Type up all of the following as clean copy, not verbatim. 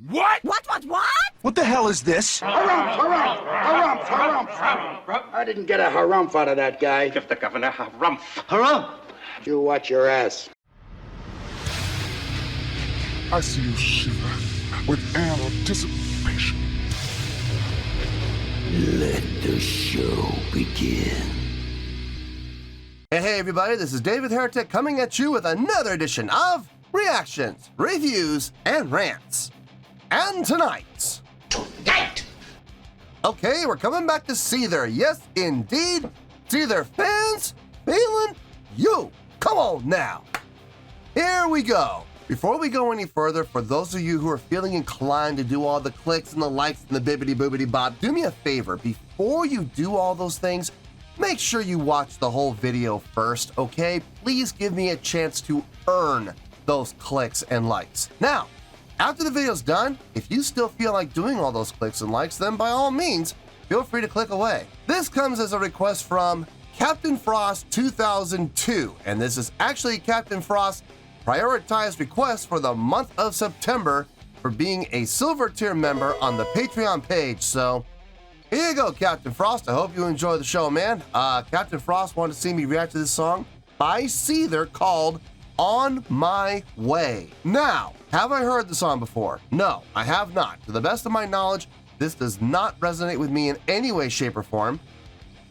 What? What? What the hell is this? Harumph. I didn't get a harumph out of that guy. Give the governor harumph. Harumph! You watch your ass. I see you shiver with anticipation. Let the show begin. Hey everybody, this is David Heretic coming at you with another edition of Reactions, Reviews, and Rants. And tonight... Okay, we're coming back to Seether. Yes, indeed. Seether Fans FEELIN YOU. Come on now. Here we go. Before we go any further, for those of you who are feeling inclined to do all the clicks and the likes and the bibbity boobity bop, do me a favor. Before you do all those things, make sure you watch the whole video first, okay? Please give me a chance to earn those clicks and likes. Now, after the video's done, if you still feel like doing all those clicks and likes, then by all means, feel free to click away. This comes as a request from Captain Frost 2002, and this is actually Captain Frost's prioritized request for the month of September for being a silver tier member on the Patreon page. So here you go, Captain Frost. I hope you enjoy the show, man. Captain Frost wanted to see me react to this song by Seether called On My Way. Now, have I heard the song before? No, I have not. To the best of my knowledge, this does not resonate with me in any way, shape, or form.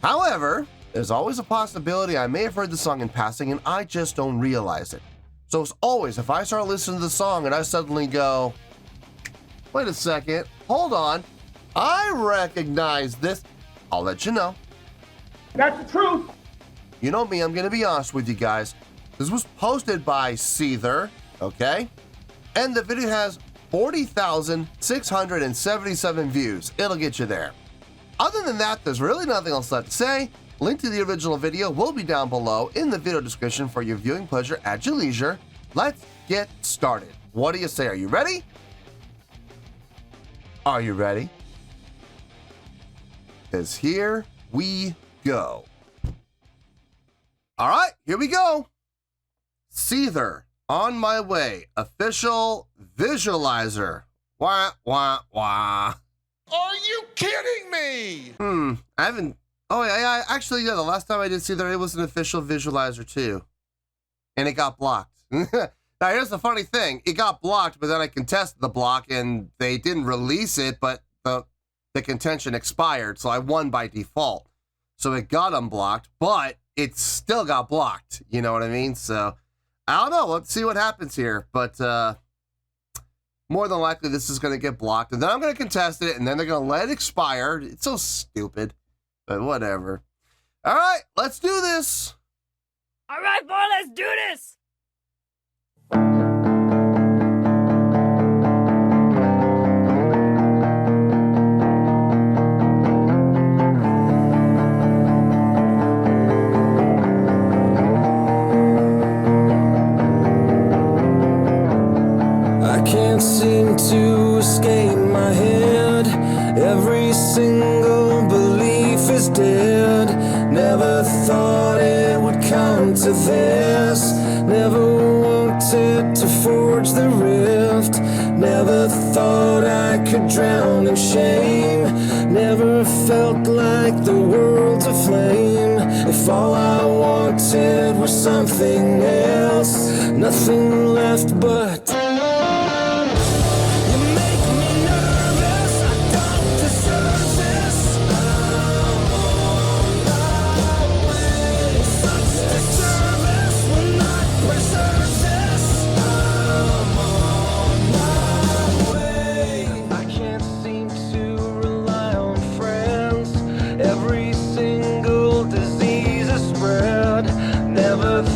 However, there's always a possibility I may have heard the song in passing and I just don't realize it. So as always, if I start listening to the song and I suddenly go, wait a second, hold on, I recognize this, I'll let you know. That's the truth. You know me, I'm gonna be honest with you guys. This was posted by Seether, okay? And the video has 40,677 views. It'll get you there. Other than that, there's really nothing else left to say. Link to the original video will be down below in the video description for your viewing pleasure at your leisure. Let's get started. What do you say? Are you ready? Are you ready? Because here we go. All right, here we go. Seether, On My Way, official visualizer. Wah, wah, wah. Are you kidding me? I haven't... Oh, yeah, actually, yeah, the last time I did Seether, it was an official visualizer, too. And it got blocked. Now, here's the funny thing. It got blocked, but then I contested the block, and they didn't release it, but the contention expired, so I won by default. So it got unblocked, but it still got blocked. You know what I mean? So, I don't know. Let's see what happens here. But more than likely, this is going to get blocked, and then I'm going to contest it, and then they're going to let it expire. It's so stupid. But whatever. All right, let's do this. All right, boy, let's do this. I can't seem to escape my head. Every single belief is dead. Never thought it would come to this. Never wanted to forge the rift. Never thought I could drown in shame. Never felt like the world's aflame. If all I wanted was something else, nothing left but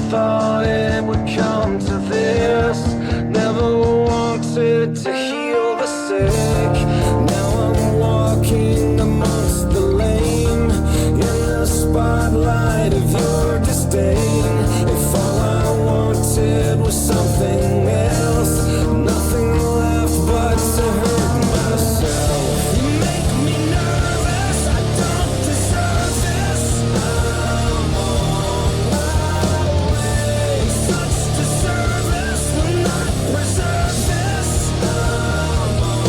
thought it would come to this. Never wanted to heal the sick. Now I'm walking amongst the lame, in the spotlight of your disdain. If all I wanted was something else, nothing left but to hurt myself. You make me nervous, I don't deserve this. I'm on my way. Such disservice will not preserve this. I'm on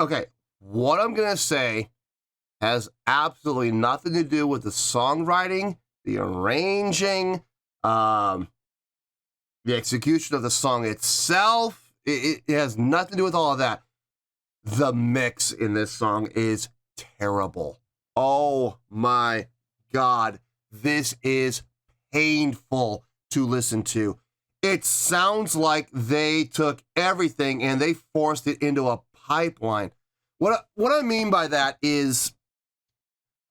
okay, what I'm going to say has absolutely nothing to do with the songwriting, the arranging, the execution of the song itself. It has nothing to do with all of that. The mix in this song is terrible. Oh my God. This is painful to listen to. It sounds like they took everything and they forced it into a pipeline. What I mean by that is,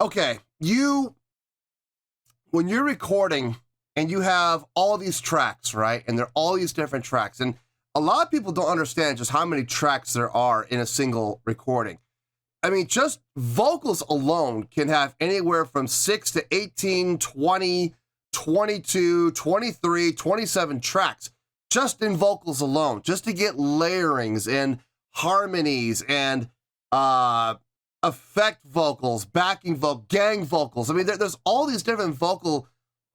okay, when you're recording and you have all these tracks, right? And they're all these different tracks. And a lot of people don't understand just how many tracks there are in a single recording. I mean, just vocals alone can have anywhere from 6 to 18, 20, 22, 23, 27 tracks just in vocals alone, just to get layerings and harmonies and effect vocals, backing vocal, gang vocals. I mean, there's all these different vocal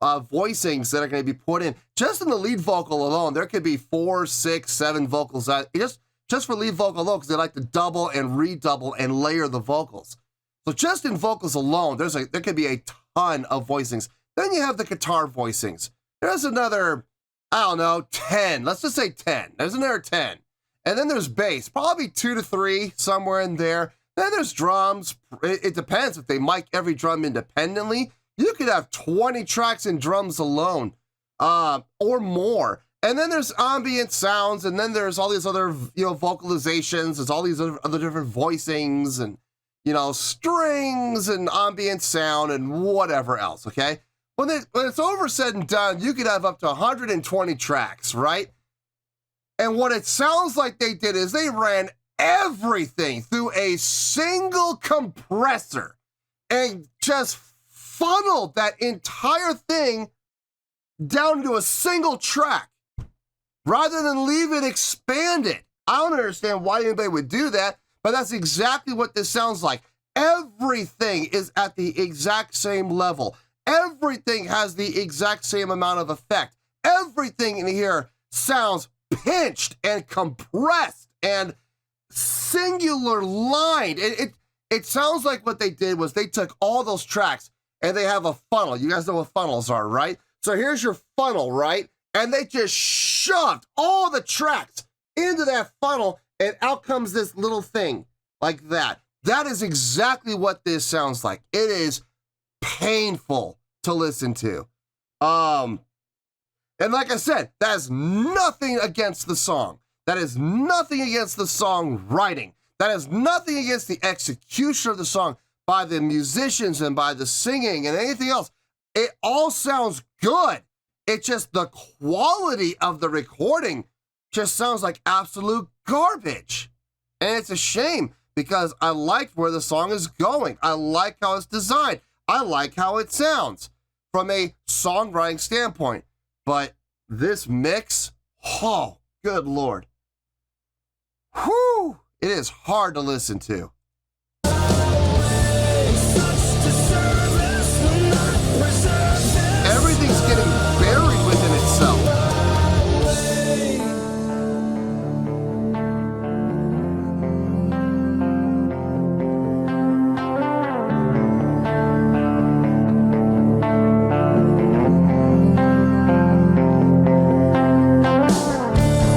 voicings that are going to be put in. Just in the lead vocal alone, there could be 4, 6, 7 vocals just for lead vocal alone, because they like to double and redouble and layer the vocals. So just in vocals alone, there could be a ton of voicings. Then you have the guitar voicings. There's another, I don't know, 10. Let's just say 10. There's another 10. And then there's bass, probably 2 to 3, somewhere in there. Then there's drums. It depends if they mic every drum independently. You could have 20 tracks in drums alone, or more. And then there's ambient sounds, and then there's all these other, vocalizations. There's all these other different voicings and, strings and ambient sound and whatever else, okay? When it's over said and done, you could have up to 120 tracks, right? And what it sounds like they did is they ran everything through a single compressor and just funneled that entire thing down into a single track rather than leave it expanded. I don't understand why anybody would do that, but that's exactly what this sounds like. Everything is at the exact same level. Everything has the exact same amount of effect. Everything in here sounds pinched and compressed and singular lined. It sounds like what they did was they took all those tracks and they have a funnel. You guys know what funnels are, right? So here's your funnel, right? And they just shoved all the tracks into that funnel, and out comes this little thing like that. That is exactly what this sounds like. It is painful to listen to. And like I said, that is nothing against the song. That is nothing against the songwriting. That is nothing against the execution of the song by the musicians and by the singing and anything else. It all sounds good. It's just the quality of the recording just sounds like absolute garbage. And it's a shame because I like where the song is going. I like how it's designed. I like how it sounds from a songwriting standpoint. But this mix, oh, good Lord. Whew, it is hard to listen to. Everything's getting buried within itself.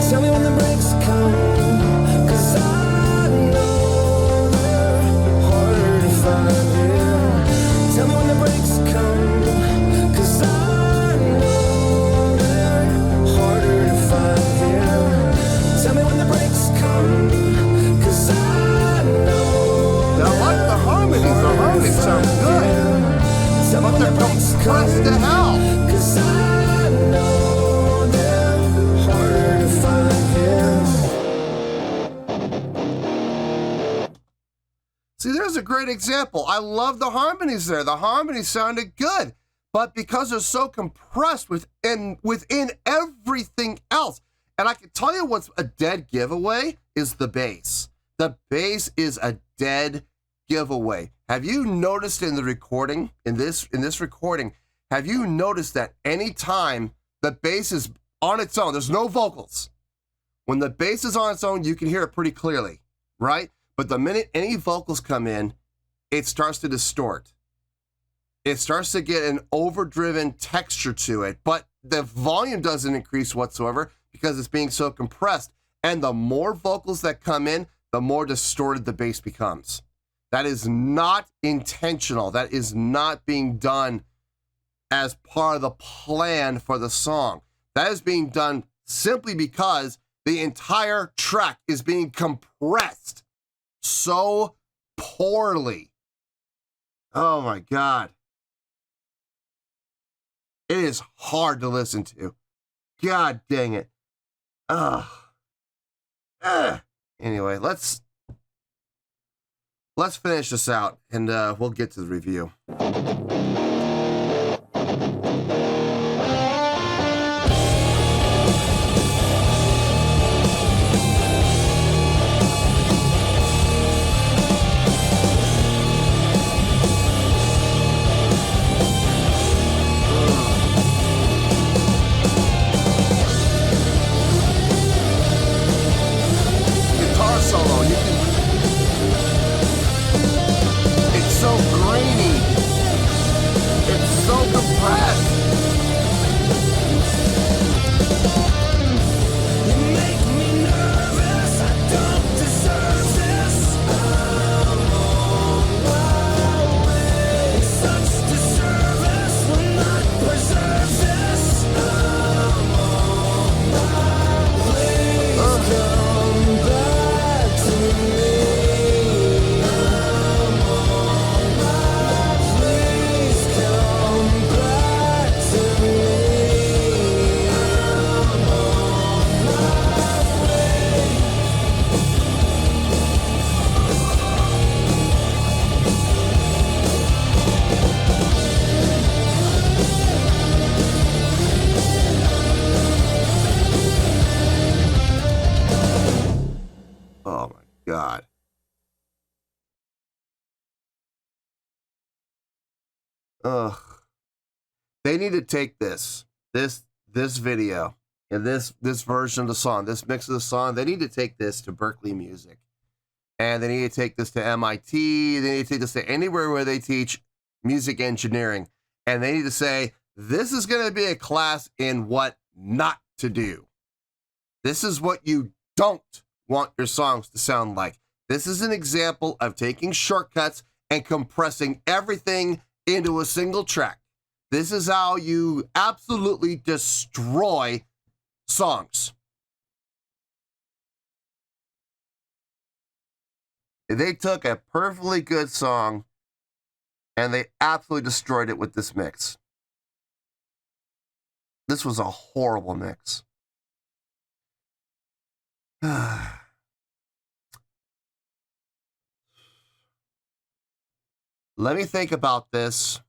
Tell me when the breaks come, 'cause I know they're harder to find, yeah. Tell me when the breaks come, 'cause I know they're harder to find, yeah. Tell me when the breaks come, 'cause I know. I like the harmonies. The harmonies sound good, but they're compressed to hell. 'Cause I know they're harder to find, yeah. See, there's a great example. I love the harmonies there. The harmonies sounded good, but because they're so compressed within everything else. And I can tell you what's a dead giveaway is the bass. The bass is a dead giveaway. Have you noticed in the recording, in this recording, have you noticed that anytime the bass is on its own, there's no vocals. When the bass is on its own, you can hear it pretty clearly, right? But the minute any vocals come in, it starts to distort. It starts to get an overdriven texture to it, but the volume doesn't increase whatsoever because it's being so compressed. And the more vocals that come in, the more distorted the bass becomes. That is not intentional. That is not being done as part of the plan for the song. That is being done simply because the entire track is being compressed so poorly. Oh my God. It is hard to listen to. God dang it. Anyway, let's finish this out and we'll get to the review. Ugh. They need to take this video and this version of the song, this mix of the song, they need to take this to Berkeley Music. And they need to take this to MIT. They need to take this to anywhere where they teach music engineering. And they need to say, this is going to be a class in what not to do. This is what you don't want your songs to sound like. This is an example of taking shortcuts and compressing everything into a single track. This is how you absolutely destroy songs. They took a perfectly good song and they absolutely destroyed it with this mix. This was a horrible mix. Let me think about this.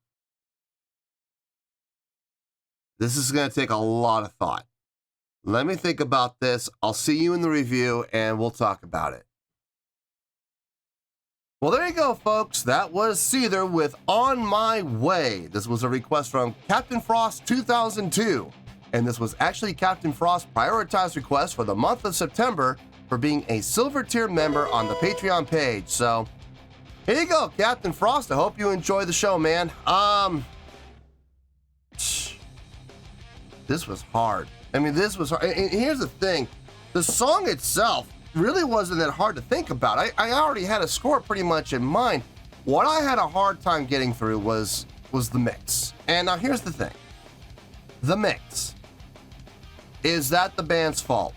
This is going to take a lot of thought. Let me think about this. I'll see you in the review and we'll talk about it. Well, there you go, folks. That was Seether with On My Way. This was a request from Captain Frost 2002. And this was actually Captain Frost's prioritized request for the month of September for being a silver tier member on the Patreon page. So here you go, Captain Frost. I hope you enjoy the show, man. This was hard. I mean, this was hard. And here's the thing. The song itself really wasn't that hard to think about. I already had a score pretty much in mind. What I had a hard time getting through was the mix. And now here's the thing. The mix. Is that the band's fault?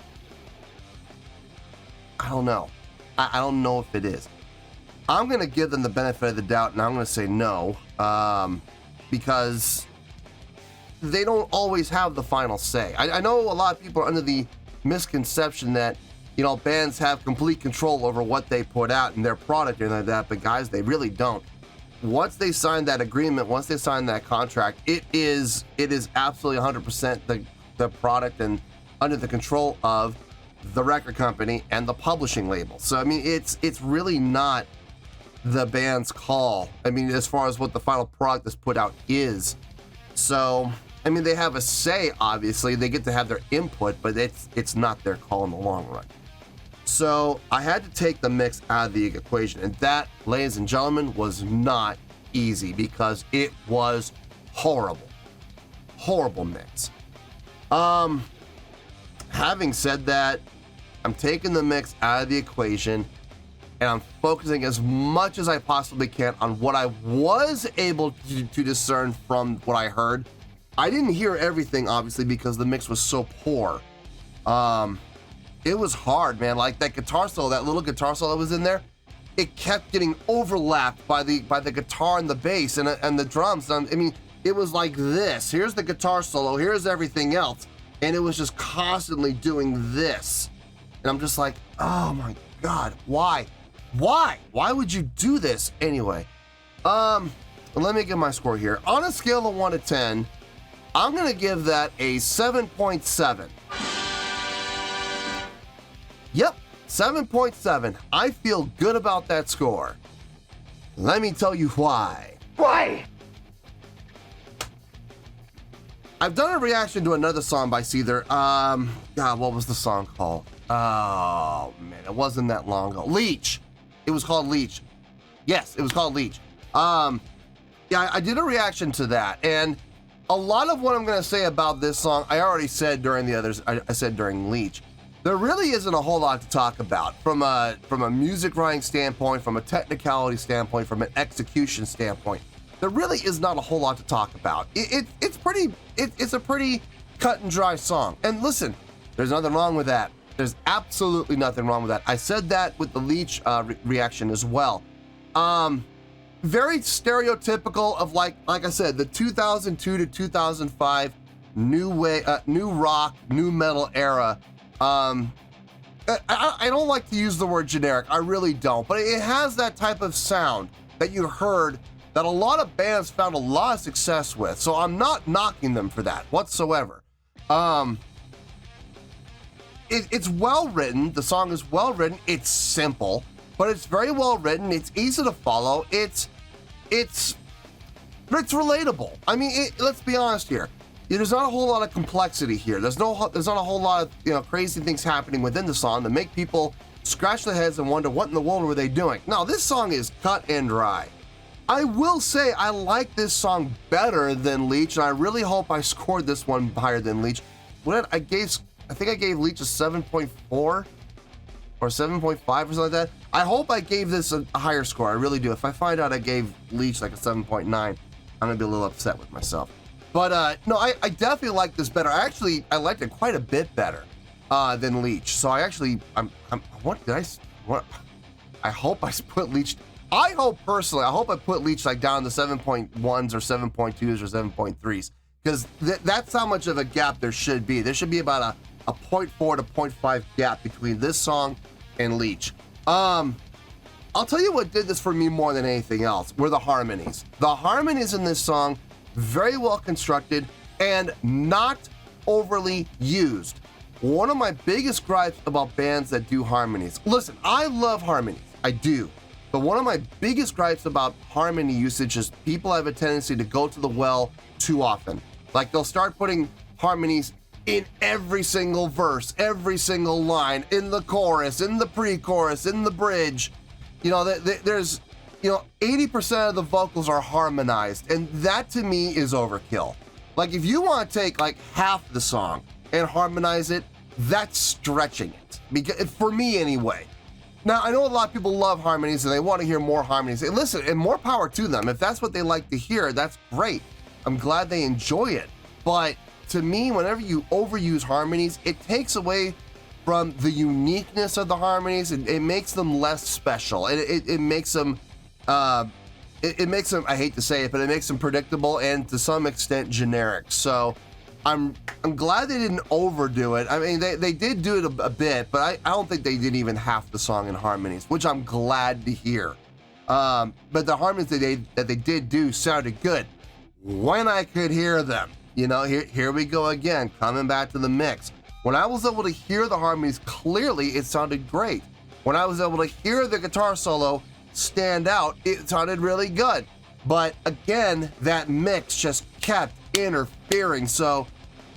I don't know. I don't know if it is. I'm going to give them the benefit of the doubt, and I'm going to say no, because they don't always have the final say. I know a lot of people are under the misconception that, you know, bands have complete control over what they put out and their product and like that, but guys, they really don't. Once they sign that agreement, once they sign that contract, it is absolutely 100% the product and under the control of the record company and the publishing label. So I mean, it's really not the band's call. I mean, as far as what the final product that's put out is. So I mean, they have a say, obviously. They get to have their input, but it's not their call in the long run. So I had to take the mix out of the equation, and that, ladies and gentlemen, was not easy because it was horrible. Horrible mix. Having said that, I'm taking the mix out of the equation and I'm focusing as much as I possibly can on what I was able to discern from what I heard. I didn't hear everything, obviously, because the mix was so poor. It was hard, man. Like that guitar solo, that little guitar solo that was in there, it kept getting overlapped by the guitar and the bass and the drums. I mean, it was like this. Here's the guitar solo, here's everything else. And it was just constantly doing this. And I'm just like, oh my God, why? Why would you do this? Anyway, let me get my score here. On a scale of 1 to 10, I'm gonna give that a 7.7. Yep, 7.7. I feel good about that score. Let me tell you why. Why? I've done a reaction to another song by Seether. God, what was the song called? Oh, man, it wasn't that long ago. Leech. It was called Leech. Yes, it was called Leech. Yeah, I did a reaction to that, and a lot of what I'm going to say about this song, I already said during the others. I said during Leech. There really isn't a whole lot to talk about from a music writing standpoint, from a technicality standpoint, from an execution standpoint. There really is not a whole lot to talk about. It's a pretty cut and dry song. And listen, there's nothing wrong with that. There's absolutely nothing wrong with that. I said that with the Leech reaction as well. Very stereotypical of like I said, the 2002 to 2005 new rock, new metal era. I don't like to use the word generic. I really don't, but it has that type of sound that you heard that a lot of bands found a lot of success with. So I'm not knocking them for that whatsoever. It's well written. The song is well written. It's simple, but it's very well written. It's easy to follow. It's relatable. I mean, let's be honest here. There's not a whole lot of complexity here. There's not a whole lot of crazy things happening within the song that make people scratch their heads and wonder what in the world were they doing. No, this song is cut and dry. I will say I like this song better than Leech, and I really hope I scored this one higher than Leech. I think I gave Leech a 7.4 or 7.5 or something like that. I hope I gave this a higher score. I really do. If I find out I gave Leech like a 7.9, I'm gonna be a little upset with myself. But no, I definitely like this better. I liked it quite a bit better than Leech. So I hope I put Leech. I hope I put Leech like down the 7.1s or 7.2s or 7.3s, because that's how much of a gap there should be. There should be about a 0.4 to 0.5 gap between this song and Leech. I'll tell you what did this for me more than anything else were the harmonies. The harmonies in this song, very well constructed and not overly used. One of my biggest gripes about bands that do harmonies. Listen, I love harmonies. I do. But one of my biggest gripes about harmony usage is people have a tendency to go to the well too often. Like they'll start putting harmonies in every single verse, every single line, in the chorus, in the pre-chorus, in the bridge. There's 80% of the vocals are harmonized, and that to me is overkill. Like if you want to take like half the song and harmonize it, that's stretching it. Because for me anyway. Now, I know a lot of people love harmonies and they want to hear more harmonies. And listen, and more power to them. If that's what they like to hear, that's great. I'm glad they enjoy it. But to me, whenever you overuse harmonies, it takes away from the uniqueness of the harmonies. It makes them less special. It makes them, it makes them, I hate to say it, but it makes them predictable and to some extent generic. So I'm glad they didn't overdo it. I mean, they did do it a bit, but I don't think they did even half the song in harmonies, which I'm glad to hear. But the harmonies that they did do sounded good when I could hear them. Here we go again, coming back to the mix. When I was able to hear the harmonies clearly, it sounded great. When I was able to hear the guitar solo stand out, it sounded really good. But again, that mix just kept interfering. So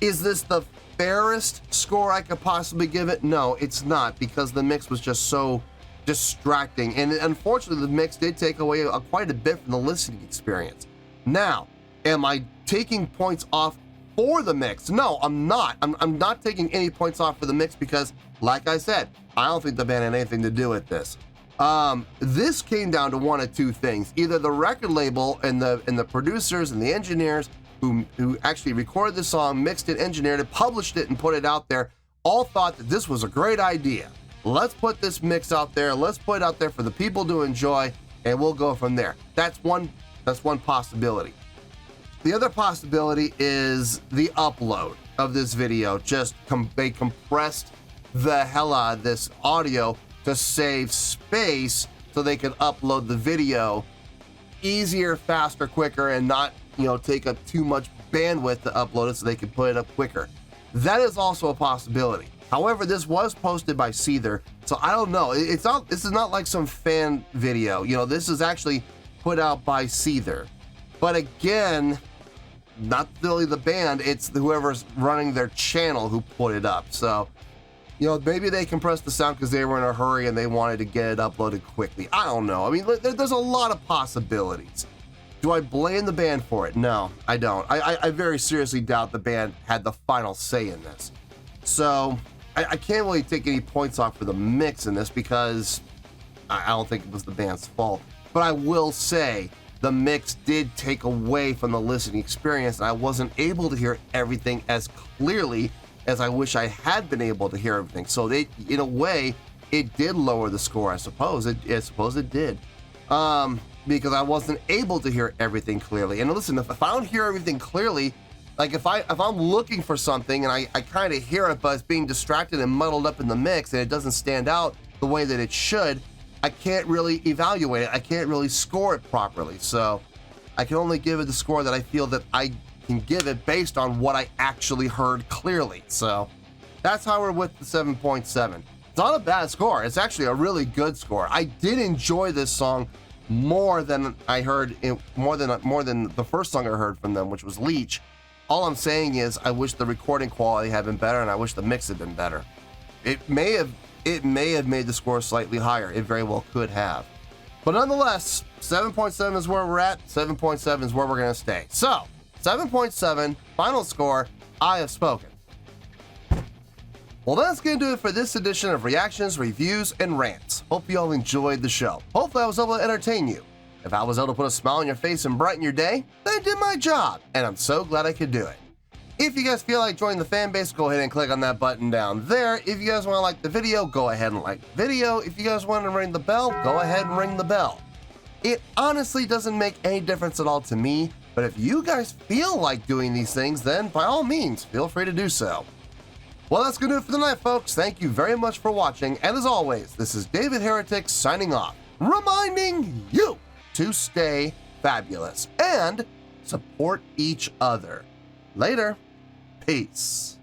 is this the fairest score I could possibly give it? No, it's not, because the mix was just so distracting, and unfortunately the mix did take away quite a bit from the listening experience. Now, am I taking points off for the mix? No, I'm not. I'm not taking any points off for the mix because, like I said, I don't think the band had anything to do with this. This came down to one of two things. Either the record label and the producers and the engineers who actually recorded the song, mixed it, engineered it, published it, and put it out there, all thought that this was a great idea. Let's put this mix out there. Let's put it out there for the people to enjoy, and we'll go from there. That's one possibility. The other possibility is the upload of this video. They compressed the hell out of this audio to save space so they could upload the video easier, faster, quicker, and not, take up too much bandwidth to upload it so they could put it up quicker. That is also a possibility. However, this was posted by Seether, so I don't know. This is not like some fan video. This is actually put out by Seether. But again, not really the band, it's whoever's running their channel who put it up. So, maybe they compressed the sound because they were in a hurry and they wanted to get it uploaded quickly. I don't know. I mean, there's a lot of possibilities. Do I blame the band for it? No, I don't. I very seriously doubt the band had the final say in this. So, I can't really take any points off for the mix in this because I don't think it was the band's fault. But I will say the mix did take away from the listening experience, and I wasn't able to hear everything as clearly as I wish I had been able to hear everything. So in a way, it did lower the score. I suppose it did, because I wasn't able to hear everything clearly. And listen, if I don't hear everything clearly, like if I'm looking for something and I kind of hear it, but it's being distracted and muddled up in the mix, and it doesn't stand out the way that it should, I can't really evaluate it. I can't really score it properly. So I can only give it the score that I feel that I can give it based on what I actually heard clearly. So that's how we're with the 7.7. It's not a bad score. It's actually a really good score. I did enjoy this song more than I heard, more than the first song I heard from them, which was Leech. All I'm saying is I wish the recording quality had been better, and I wish the mix had been better. It may have made the score slightly higher. It very well could have. But nonetheless, 7.7 is where we're at. 7.7 is where we're going to stay. So, 7.7, final score, I have spoken. Well, that's going to do it for this edition of Reactions, Reviews, and Rants. Hope you all enjoyed the show. Hopefully I was able to entertain you. If I was able to put a smile on your face and brighten your day, then I did my job, and I'm so glad I could do it. If you guys feel like joining the fan base, go ahead and click on that button down there. If you guys want to like the video, go ahead and like the video. If you guys want to ring the bell, go ahead and ring the bell. It honestly doesn't make any difference at all to me, but if you guys feel like doing these things, then by all means, feel free to do so. Well, that's going to do it for the night, folks. Thank you very much for watching, and as always, this is David Heretic signing off, reminding you to stay fabulous and support each other. Later. Peace.